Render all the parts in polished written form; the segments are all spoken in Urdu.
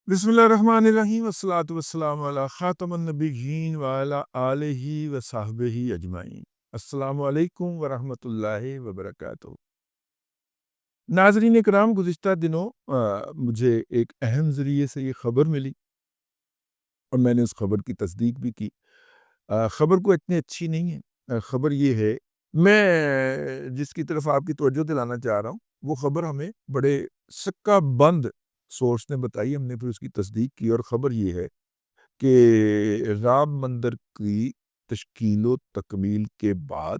بسم اللہ الرحمن الرحیم والصلاة والسلام علی خاتم النبیین وعلی آلہ وصحبہ اجمعین۔ السلام علیکم ورحمۃ اللہ وبرکاتہ۔ ناظرین کرام، گزشتہ دنوں مجھے ایک اہم ذریعے سے یہ خبر ملی اور میں نے اس خبر کی تصدیق بھی کی۔ خبر کو اتنی اچھی نہیں ہے۔ خبر یہ ہے، میں جس کی طرف آپ کی توجہ دلانا چاہ رہا ہوں وہ خبر ہمیں بڑے سکہ بند سورس نے بتائی، ہم نے پھر اس کی تصدیق کی، اور خبر یہ ہے کہ رام مندر کی تشکیل و تکمیل کے بعد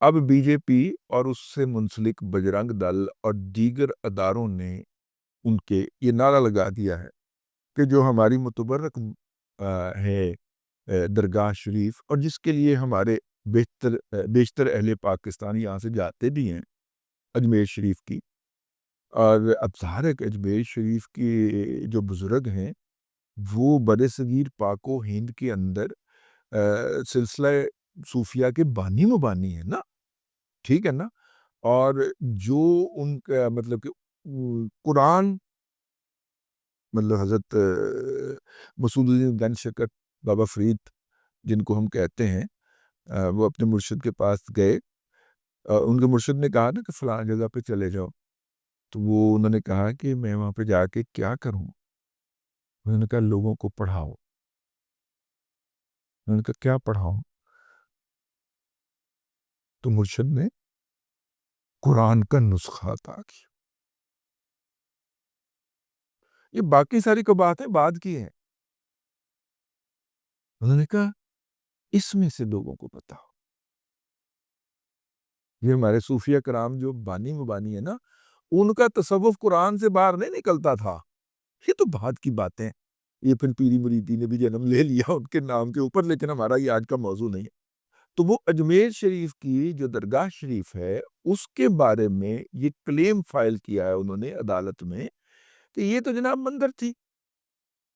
اب بی جے پی اور اس سے منسلک بجرنگ دل اور دیگر اداروں نے ان کے یہ نعرہ لگا دیا ہے کہ جو ہماری متبرک ہے درگاہ شریف، اور جس کے لیے ہمارے بیشتر اہل پاکستان یہاں سے جاتے بھی ہیں، اجمیر شریف کی، اور اب ظاہر ہے کہ اجمیر شریف کے جو بزرگ ہیں وہ بر صغیر پاک و ہند کے اندر سلسلہ صوفیہ کے بانی مبانی ہیں نا، ٹھیک ہے نا، اور جو ان کا مطلب کہ قرآن، مطلب حضرت مسعود الدین گنج شکر بابا فرید جن کو ہم کہتے ہیں، وہ اپنے مرشد کے پاس گئے، ان کے مرشد نے کہا نا کہ فلاں جگہ پہ چلے جاؤ، تو وہ انہوں نے کہا کہ میں وہاں پہ جا کے کیا کروں؟ انہوں نے کہا لوگوں کو پڑھاؤ۔ انہوں نے کہا کیا پڑھاؤں؟ تو مرشد نے قرآن کا نسخہ عطا کیا۔ یہ باقی ساری کو باتیں بعد کی ہیں۔ انہوں نے کہا اس میں سے لوگوں کو بتاؤ۔ یہ ہمارے صوفیہ کرام جو بانی مبانی ہے نا، ان کا تصوف قرآن سے باہر نہیں نکلتا تھا۔ یہ تو بعد کی باتیں، یہ پھر پیری مریدی نے بھی جنم لے لیا ان کے نام کے اوپر، لیکن ہمارا یہ آج کا موضوع نہیں ہے۔ تو وہ اجمیر شریف کی جو درگاہ شریف ہے اس کے بارے میں یہ کلیم فائل کیا ہے انہوں نے عدالت میں کہ یہ تو جناب مندر تھی،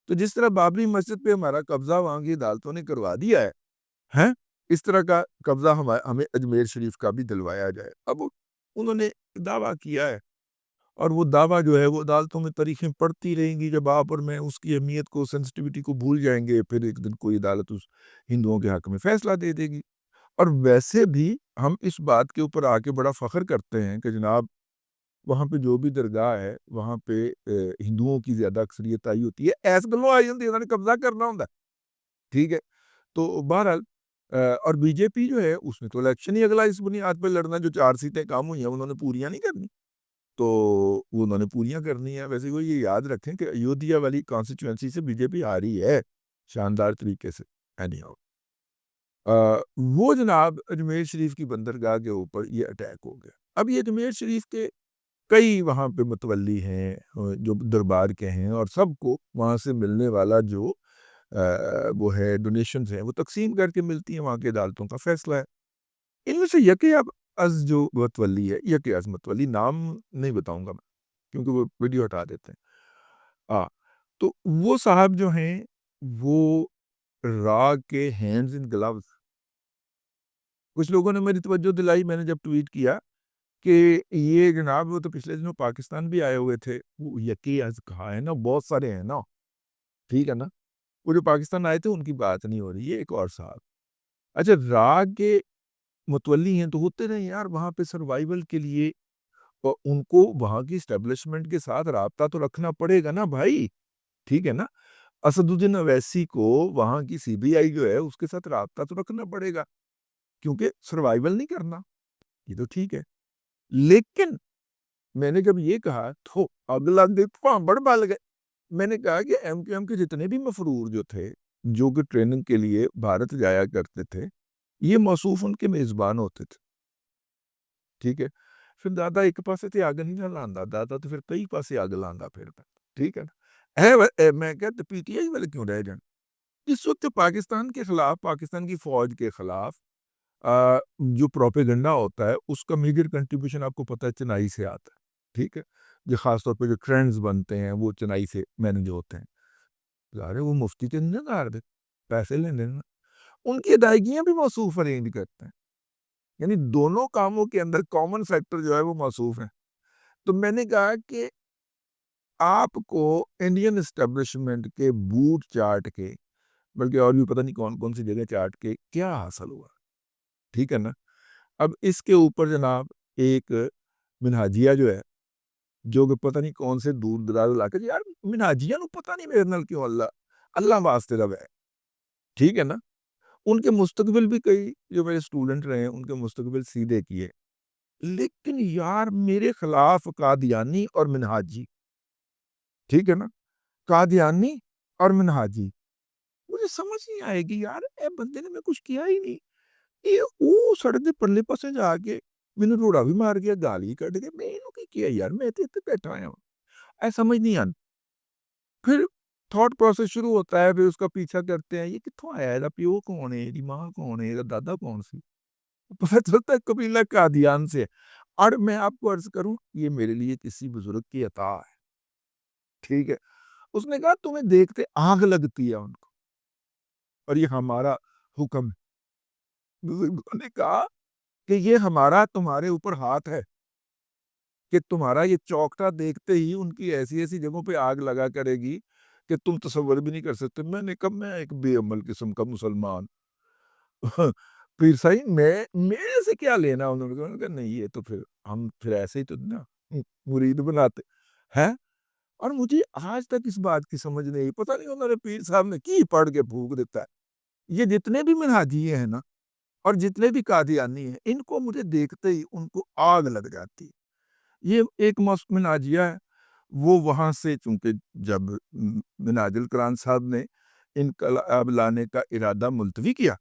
تو جس طرح بابری مسجد پہ ہمارا قبضہ وہاں کی عدالتوں نے کروا دیا ہے، اس طرح کا قبضہ ہمیں اجمیر شریف کا بھی دلوایا جائے۔ اب انہوں نے دعویٰ کیا ہے، اور وہ دعویٰ جو ہے وہ عدالتوں میں تاریخیں پڑھتی رہیں گی، جب آپ اور میں اس کی اہمیت کو، سینسٹیوٹی کو بھول جائیں گے، پھر ایک دن کوئی عدالت اس ہندوؤں کے حق میں فیصلہ دے دے گی۔ اور ویسے بھی ہم اس بات کے اوپر آ کے بڑا فخر کرتے ہیں کہ جناب وہاں پہ جو بھی درگاہ ہے وہاں پہ ہندوؤں کی زیادہ اکثریت آئی ہوتی ہے، ایس گلوں آئی ہوتی ہے، انہوں نے قبضہ کرنا ہوتا ہے، ٹھیک ہے۔ تو بہرحال اور بی جے پی جو ہے اس نے تو الیکشن ہی اگلا اس بنیاد پہ لڑنا، جو 4 سیٹیں کام ہوئی ہیں انہوں نے پوریاں نہیں کرنی، تو وہ انہوں نے پوریاں کرنی ہے۔ ویسے وہ یہ یاد رکھیں کہ ایودھیا والی کانسٹیچوئنسی سے بی جے پی آ رہی ہے شاندار طریقے سے، اینی ہاؤ۔ وہ جناب اجمیر شریف کی بندرگاہ کے اوپر یہ اٹیک ہو گیا۔ اب یہ اجمیر شریف کے کئی وہاں پہ متولی ہیں جو دربار کے ہیں، اور سب کو وہاں سے ملنے والا جو وہ ہے ڈونیشنز ہیں وہ تقسیم کر کے ملتی ہیں، وہاں کے عدالتوں کا فیصلہ ہے۔ ان میں سے یکے اب از جو متولی ہے، یکے از متولی، نام نہیں بتاؤں گا میں کیونکہ وہ ویڈیو ہٹا دیتے ہیں۔ تو وہ صاحب جو ہیں وہ را کے ہینڈز ان گلوز، کچھ لوگوں نے میری توجہ دلائی، میں نے جب ٹویٹ کیا کہ یہ جناب وہ تو پچھلے دنوں پاکستان بھی آئے ہوئے تھے، وہ یقی از کہا ہے نا، بہت سارے ہیں نا، ٹھیک ہے نا، وہ جو پاکستان آئے تھے ان کی بات نہیں ہو رہی، یہ ایک اور صاحب۔ اچھا، راگ کے متولی ہیں تو ہوتے رہے یار وہاں پہ سروائیول کے لیے، اور ان کو وہاں کی اسٹیبلشمنٹ کے ساتھ رابطہ تو رکھنا پڑے گا نا بھائی، ٹھیک ہے نا۔ اسد الدین اویسی کو وہاں کی سی بی آئی جو ہے اس کے ساتھ رابطہ تو رکھنا پڑے گا، کیونکہ سروائیول نہیں کرنا، یہ تو ٹھیک ہے۔ لیکن میں نے جب یہ کہا تو اگلا دن پامبڑ بال گئے۔ میں نے کہا کہ ایم کیو ایم کے جتنے بھی مفرور جو تھے جو کہ ٹریننگ کے لیے بھارت جایا کرتے تھے، یہ موصوف ان کے میزبان ہوتے تھے، ٹھیک ہے۔ پھر دادا ایک پاسے تے آگ نہیں نہ لاندا، دادا تو پھر کئی پاسے آگ لاندا پھرتا، ٹھیک ہے نا۔ میں کہتا پی ٹی آئی والے کیوں رہ جان؟ اس وقت پاکستان کے خلاف، پاکستان کی فوج کے خلاف جو پروپیگنڈا ہوتا ہے اس کا میجر کنٹریبیوشن آپ کو پتہ ہے چنائی سے آتا ہے، ٹھیک ہے۔ جو خاص طور پہ جو ٹرینڈز بنتے ہیں وہ چنائی سے مینج ہوتے ہیں، ظاہر ہے وہ مفتی تو نہیں نہ پیسے لینے دینا، ان کی ادائیگیاں بھی موصوف ارینج کرتے ہیں، یعنی دونوں کاموں کے اندر کامن فیکٹر جو ہے وہ موصوف ہے۔ تو میں نے کہا کہ آپ کو انڈین اسٹیبلشمنٹ کے بوٹ چاٹ کے، بلکہ اور بھی پتہ نہیں کون کون سی جگہ چاٹ کے کیا حاصل ہوا؟ ٹھیک ہے نا؟ اب اس کے اوپر جناب ایک منہاجیہ جو ہے، جو کہ پتہ نہیں کون سے دور دراز علاقے، یار منہاجیہ نو پتہ نہیں میرے نال کیوں اللہ واسطے رہے، ٹھیک ہے نا؟ ان کے مستقبل بھی کئی جو میرے اسٹوڈنٹ رہے ہیں ان کے مستقبل سیدھے کیے، لیکن یار میرے خلاف قادیانی اور منہاجی، ٹھیک ہے نا؟ قادیانی اور منہاجی، مجھے سمجھ نہیں آئے گی یار، اے بندے نے میں کچھ کیا ہی نہیں، یہ او سڑک دے پرلے پاسے جا کے میں نے روڑا بھی مار گیا، گالی کٹ گیا، میں انہوں کی کیا یار، میں تے بیٹھا آیا ہوں، اے سمجھ نہیں آن۔ پھر تھاٹ پروسیس شروع ہوتا ہے، پھر اس کا پیچھا کرتے ہیں، یہ کتھوں آیا ہے، پیو کون ہے، یہ ماں کون ہے، یہ دادا کون سی، پتہ چلتا ہے قبیلہ قادیان سے ہے۔ اور میں آپ کو عرض کروں، یہ میرے لیے کسی بزرگ کی عطا ہے، ٹھیک ہے؟ اس نے کہا تمہیں دیکھتے آگ لگتی ہے ان کو، اور یہ ہمارا حکم ہے۔ بزرگوں نے کہا کہ یہ ہمارا تمہارے اوپر ہاتھ ہے کہ تمہارا یہ چوکٹا دیکھتے ہی ان کی ایسی ایسی جگہوں پہ آگ لگا کرے گی کہ تم تصور بھی نہیں کر سکتے۔ میں نے کہا میں ایک بے عمل قسم کا مسلمان پھر صحیح میں میرے سے کیا لینا، انہوں نے کہا نہیں یہ تو پھر ہم پھر ایسے ہی تو نا مرید بناتے ہیں۔ اور مجھے آج تک اس بات کی سمجھ نہیں، پتہ نہیں انہوں نے پیر صاحب نے کی پڑھ کے پھونک دیتا ہے۔ یہ جتنے بھی منہاجی ہیں نا اور جتنے بھی قادیانی ہیں، ان کو مجھے دیکھتے ہی ان کو آگ لگ جاتی ہے۔ یہ ایک موسم مناجیہ ہے، وہ وہاں سے چونکہ جب مناج القرآن صاحب نے انقلاب لانے کا ارادہ ملتوی کیا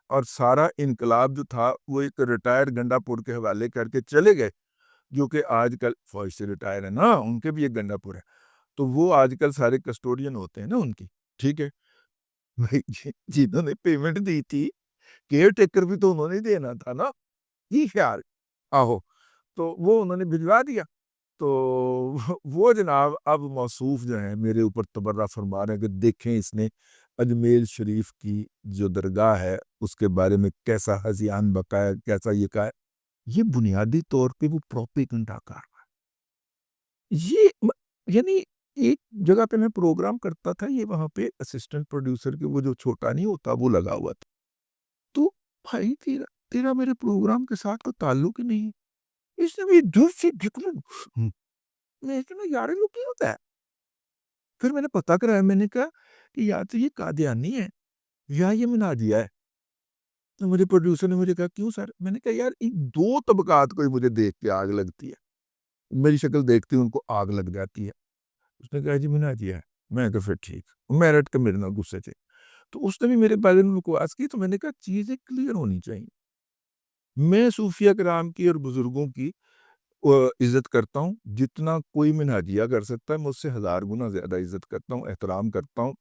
اور سارا انقلاب جو تھا وہ ایک ریٹائرڈ گنڈا پور کے حوالے کر کے چلے گئے، جو کہ آج کل فوج سے ریٹائر ہے نا، ان کے بھی ایک گنڈا پور ہے، تو وہ آج کل سارے کسٹوڈین ہوتے ہیں نا ان کی، ٹھیک ہے؟ جنہوں نے پیمنٹ دی تھی کیئر ٹیکر بھی تو انہوں نے دینا تھا نا، یہ خیال آہو، تو وہ انہوں نے بھجوا دیا۔ تو وہ جناب اب موصوف جو ہیں میرے اوپر تبرہ فرما رہے ہیں کہ دیکھیں اس نے اجمیر شریف کی جو درگاہ ہے اس کے بارے میں کیسا ہذیان بقایا، کیسا یہ کہا ہے۔ یہ بنیادی طور پہ وہ پروپیگنڈا کر رہا ہے۔ یعنی ایک جگہ پہ میں پروگرام کرتا تھا، یہ وہاں پہ اسسٹنٹ پروڈیوسر کے وہ جو چھوٹا نہیں ہوتا وہ لگا ہوا تھا، تو بھائی تیرا میرے پروگرام کے ساتھ کوئی تعلق ہی نہیں، اس نے بھی دور سے ڈھکنا، میں کہا یار یہ کیا ہوتا ہے؟ پھر میں نے پتہ کرایا، میں نے کہا کہ یا تو یہ قادیانی ہے یا یہ مناجیہ ہے۔ تو مجھے پروڈیوسر نے مجھے کہا کیوں سر؟ میں نے کہا یار ان دو طبقات کو ہی مجھے دیکھ کے آگ لگتی ہے، میری شکل دیکھتی ان کو آگ لگ جاتی ہے۔ اس نے کہا جی مناجیہ ہے، میں نے کہا پھر ٹھیک، میرٹ کے میرے نال غصے تھے، تو اس نے بھی میرے بارے میں بکواس کی، تو میں نے کہا چیزیں کلیئر ہونی چاہیے۔ میں صوفیہ کرام کی اور بزرگوں کی عزت کرتا ہوں، جتنا کوئی منہاجیہ کر سکتا ہے، مجھ سے 1000 گنا زیادہ عزت کرتا ہوں، احترام کرتا ہوں،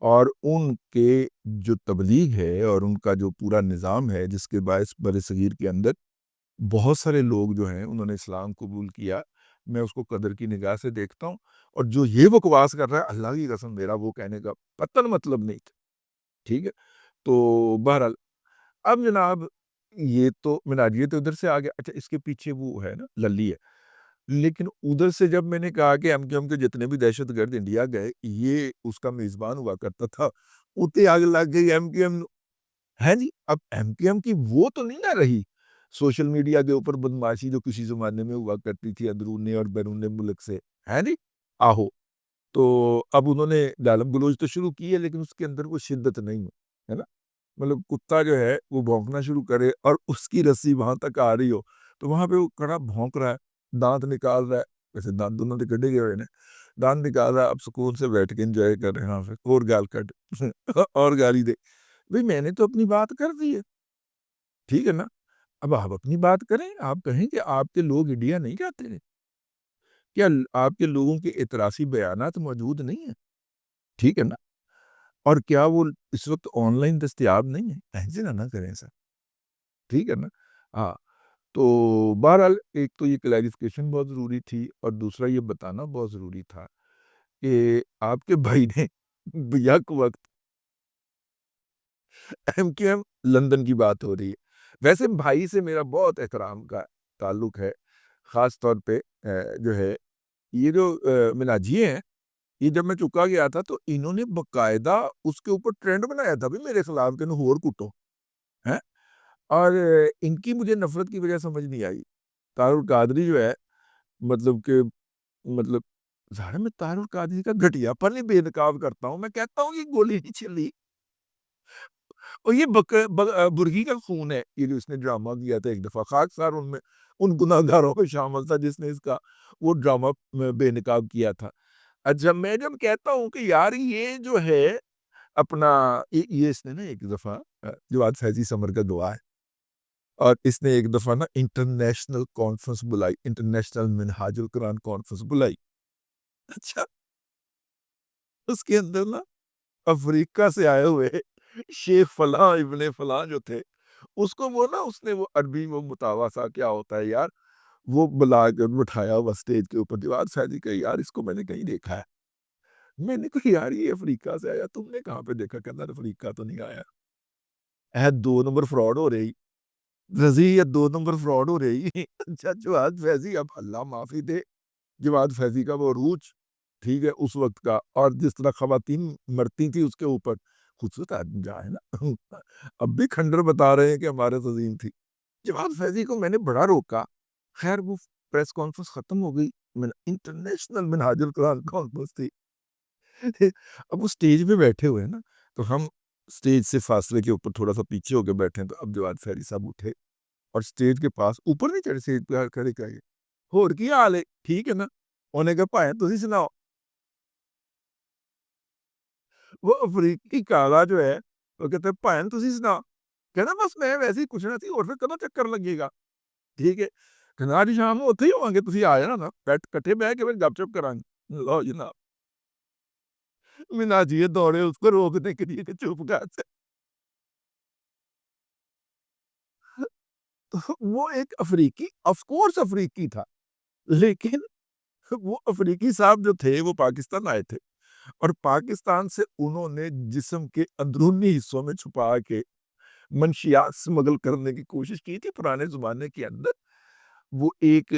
اور ان کے جو تبلیغ ہے اور ان کا جو پورا نظام ہے جس کے باعث بر صغیر کے اندر بہت سارے لوگ جو ہیں انہوں نے اسلام قبول کیا، میں اس کو قدر کی نگاہ سے دیکھتا ہوں۔ اور جو یہ بکواس کر رہا ہے، اللہ کی قسم میرا وہ کہنے کا قطعاً مطلب نہیں تھا، ٹھیک ہے؟ تو بہرحال اب جناب یہ تو مناجیہ تو ادھر سے آ گیا، اچھا اس کے پیچھے وہ ہے نا للی ہے، لیکن ادھر سے جب میں نے کہا کہ ایم کیو ایم کے جتنے بھی دہشت گرد انڈیا گئے یہ اس کا میزبان ہوا کرتا تھا، اتے آگ لگ گئی ایم کیو ایم ہے جی۔ اب ایم کیو ایم کی وہ تو نہیں نہ رہی سوشل میڈیا کے اوپر بدماشی جو کسی زمانے میں ہوا کرتی تھی اندرون اور بیرون ملک سے، ہے جی آہو، تو اب انہوں نے گالم گلوچ تو شروع کی ہے لیکن اس کے اندر وہ شدت نہیں ہے نا، مطلب کتا جو ہے وہ بھونکنا شروع کرے اور اس کی رسی وہاں تک آ رہی ہو تو وہاں پہ وہ کڑا بھونک رہا ہے، دانت نکال رہا ہے، ویسے دانت دونوں نے کٹے گئے ہوئے ہیں، دانت نکال رہا ہے، اب سکون سے بیٹھ کے انجوائے کر رہے ہیں، ہاں اور گال کٹ اور گالی دے، بھئی میں نے تو اپنی بات کر دی ہے، ٹھیک ہے نا؟ اب آپ اپنی بات کریں، آپ کہیں کہ آپ کے لوگ انڈیا نہیں جاتے ہیں، کیا آپ کے لوگوں کے اعتراضی بیانات موجود نہیں ہیں، ٹھیک ہے نا؟ اور کیا وہ اس وقت آن لائن دستیاب نہیں ہیں؟ ایسے نہ کریں سر، ٹھیک ہے نا؟ ہاں، تو بہرحال ایک تو یہ کلیریفکیشن بہت ضروری تھی اور دوسرا یہ بتانا بہت ضروری تھا کہ آپ کے بھائی نے یک وقت ایم کیو ایم لندن کی بات ہو رہی ہے، ویسے بھائی سے میرا بہت احترام کا تعلق ہے، خاص طور پہ جو ہے یہ جو مناجی ہیں، یہ جب میں چکا گیا تھا تو انہوں نے باقاعدہ اس کے اوپر ٹرینڈ بنایا تھا بھی میرے خلاف کہ ہور کٹو ہیں، اور ان کی مجھے نفرت کی وجہ سمجھ نہیں آئی۔ طاہر القادری جو ہے، مطلب کہ مطلب ظاہر ہے میں طاہر القادری کا گھٹیا پن ہی بے نقاب کرتا ہوں، میں کہتا ہوں یہ گولی نہیں چلی، اور یہ برگی کا خون ہے، یہ جو اس نے ڈرامہ کیا تھا ایک دفعہ، خاکسار ان میں ان گناہ گاروں میں شامل تھا جس نے اس کا وہ ڈرامہ بے نقاب کیا تھا۔ اچھا میں جب کہتا ہوں کہ یار یہ جو ہے اپنا یہ اس نے نا ایک دفعہ جواد فیضی سمر کا دعا ہے، اور اس نے ایک دفعہ نا انٹرنیشنل کانفرنس بلائی، انٹرنیشنل منہاج القرآن کانفرنس بلائی۔ اچھا اس کے اندر نا افریقہ سے آئے ہوئے شیخ فلاں ابن فلاں جو تھے، اس کو وہ نا اس نے وہ عربی وہ متاوسا کیا ہوتا ہے یار، وہ بلا کے بٹھایا ہوا اسٹیج کے اوپر، جواد فیضی کہ یار اس کو میں نے کہیں دیکھا ہے، میں نے کہا یار یہ افریقہ سے آیا، تم نے کہاں پہ دیکھا؟ کہتا افریقہ تو نہیں آیا، دو نمبر فراڈ ہو رہی رضی، یہ دو نمبر فراڈ ہو رہی۔ اچھا جواد فیضی، اب اللہ معافی دے، جواد فیضی کا وہ عروج ٹھیک ہے اس وقت کا، اور جس طرح خواتین مرتی تھی اس کے اوپر، خوبصورت آدمی جہاں ہے نا، اب بھی کھنڈر بتا رہے ہیں کہ ہمارے تو عظیم تھی۔ جواد فیضی کو میں نے بڑا روکا، خیر وہ پریس کانفرنس ختم ہو گئی، انٹرنیشنل منہاج القرآن کانفرنس تھی۔ اب وہ سٹیج پہ بیٹھے ہوئے ہیں نا، تو ہم سٹیج سے فاصلے کے اوپر تھوڑا سا پیچھے ہو کے بیٹھے ہیں، تو اب جواد فیضی صاحب اٹھے اور سٹیج کے پاس اوپر نہیں چڑھے، سٹیج پہ کھڑے کہے ہور کی حال ہے، ٹھیک ہے نا؟ انہوں نے کہا پائیں تسی سناؤ۔ وہ افریقی کاغا جو ہے وہ کہتے ہیں پائیں تسی سناؤ، کہنا بس میں ویسے ہی پوچھنا سی، اور پھر کدوں چکر لگے گا، ٹھیک ہے؟ کہنا آج شام اتھے ہی ہوواں گے، تسی آ جانا نا، بیٹھ کٹھے بیٹھ کے پھر گپ شپ کریں گے۔ لو جناب، مناجی دوڑے اس کو روکنے کے لیے کہ چپ کر سے، تو وہ ایک افریقی آف کورس افریقی تھا، لیکن وہ افریقی صاحب جو تھے وہ پاکستان آئے تھے، اور پاکستان سے انہوں نے جسم کے اندرونی حصوں میں چھپا کے منشیات اسمگل کرنے کی کوشش کی تھی۔ پرانے زمانے کے اندر وہ ایک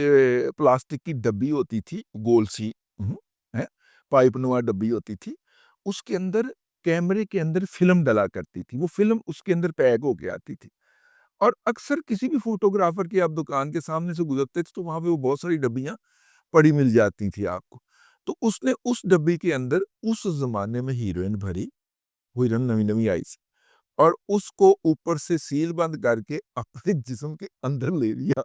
پلاسٹک کی ڈبی ہوتی تھی گول سی، ہے پائپ نما ڈبی ہوتی تھی، اس کے اندر کیمرے کے اندر فلم ڈلا کرتی تھی، وہ فلم اس کے اندر پیک ہو کے آتی تھی، اور اکثر کسی بھی فوٹوگرافر کی آپ دکان کے سامنے سے گزرتے تھے تو وہاں پہ وہ بہت ساری ڈبیاں پڑی مل جاتی تھی آپ کو، تو اس نے اس ڈبی کے اندر اس زمانے میں ہیروئن بھری، وہ ہیروئن نوی نوی آئی سی، اور اس کو اوپر سے سیل بند کر کے اپنے جسم کے اندر لے لیا،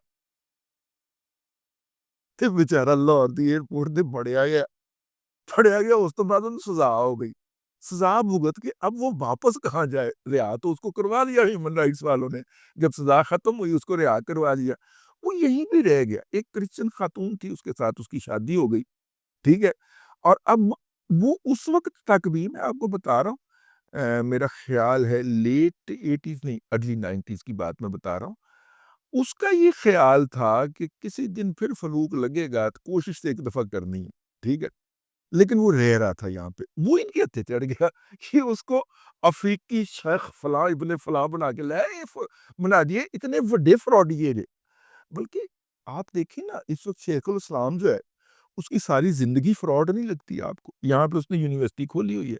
تے بیچارہ لاہور دی ایئرپورٹ تے پڑیا گیا، اس تو بعد انہوں سزا ہو گئی، سزا بھگت کے اب وہ واپس کہاں جائے، رہا تو اس کو کروا دیا ہیومن رائٹس والوں نے، جب سزا ختم ہوئی اس کو رہا کروا دیا، وہ یہیں بھی رہ گیا، ایک کرسچن خاتون تھی، اس کے ساتھ اس کی شادی ہو گئی، ٹھیک ہے، اور اب وہ اس وقت تک بھی میں آپ کو بتا رہا ہوں، میرا خیال ہے لیٹ 80s نہیں ارلی 90s کی بات میں بتا رہا ہوں، اس کا یہ خیال تھا کہ کسی دن پھر فلوک لگے گا تو کوشش سے ایک دفعہ کرنی ہے، ٹھیک ہے، لیکن وہ رہ رہا تھا یہاں پہ، وہ ان کے ہتھے چڑھ گیا کہ اس کو افریقی شیخ فلاں ابن فلاں بنا کے لائے، بنا دیے اتنے بڑے فراڈیے نے، بلکہ آپ دیکھیں نا اس وقت شیخ الاسلام جو ہے اس کی ساری زندگی فراڈ نہیں لگتی آپ کو، یہاں پہ اس نے یونیورسٹی کھولی ہوئی ہے،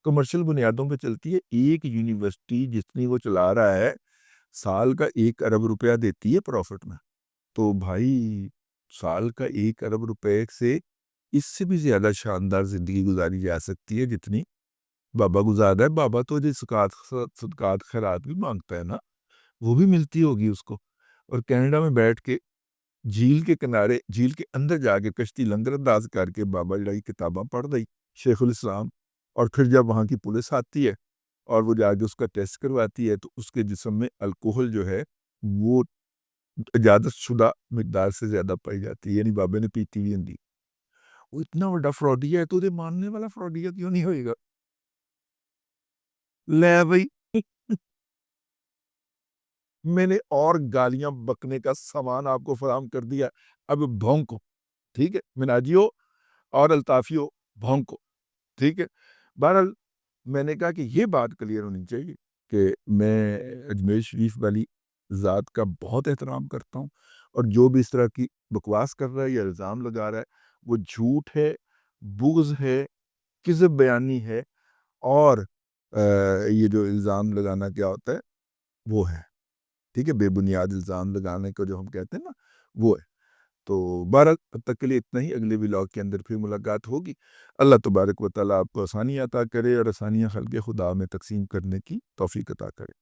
کمرشل بنیادوں پہ چلتی ہے، ایک یونیورسٹی جتنی وہ چلا رہا ہے سال کا 1 ارب روپیہ دیتی ہے پروفٹ میں، تو بھائی سال کا 1 ارب روپے سے اس سے بھی زیادہ شاندار زندگی گزاری جا سکتی ہے جتنی بابا گزار رہا ہے، بابا تو جو صدقات خیرات بھی مانگتا ہے نا، وہ بھی ملتی ہوگی اس کو، اور کینیڈا میں بیٹھ کے جھیل کے کنارے جھیل کے اندر جا کے کشتی لنگر انداز کر کے بابا جڑائی کتاباں پڑھ رہی شیخ الاسلام، اور پھر جب وہاں کی پولیس آتی ہے اور وہ جا کے اس کا ٹیسٹ کرواتی ہے تو اس کے جسم میں الکوہل جو ہے وہ اجازت شدہ مقدار سے زیادہ پائی جاتی ہے، یعنی بابے نے پیتی ہوئی ہندی، وہ اتنا بڑا فراڈیا ہے تو اسے ماننے والا فراڈیا کیوں نہیں ہوئے گا؟ لے بھائی میں نے اور گالیاں بکنے کا سامان آپ کو فراہم کر دیا، اب بھونکو، ٹھیک ہے، مناجیو اور الطافیو بھونکو، ٹھیک ہے۔ بہرحال میں نے کہا کہ یہ بات کلیئر ہونی چاہیے کہ میں اجمیر شریف والی ذات کا بہت احترام کرتا ہوں، اور جو بھی اس طرح کی بکواس کر رہا ہے یا الزام لگا رہا ہے وہ جھوٹ ہے، بغض ہے، کذب بیانی ہے، اور یہ جو الزام لگانا کیا ہوتا ہے وہ ہے، ٹھیک ہے، بے بنیاد الزام لگانے کو جو ہم کہتے ہیں نا وہ ہے۔ تو بہرحال اب تک کے لیے اتنا ہی، اگلے ولاگ کے اندر پھر ملاقات ہوگی۔ اللہ تبارک و تعالیٰ آپ کو آسانی عطا کرے اور آسانیاں خلق خدا میں تقسیم کرنے کی توفیق عطا کرے۔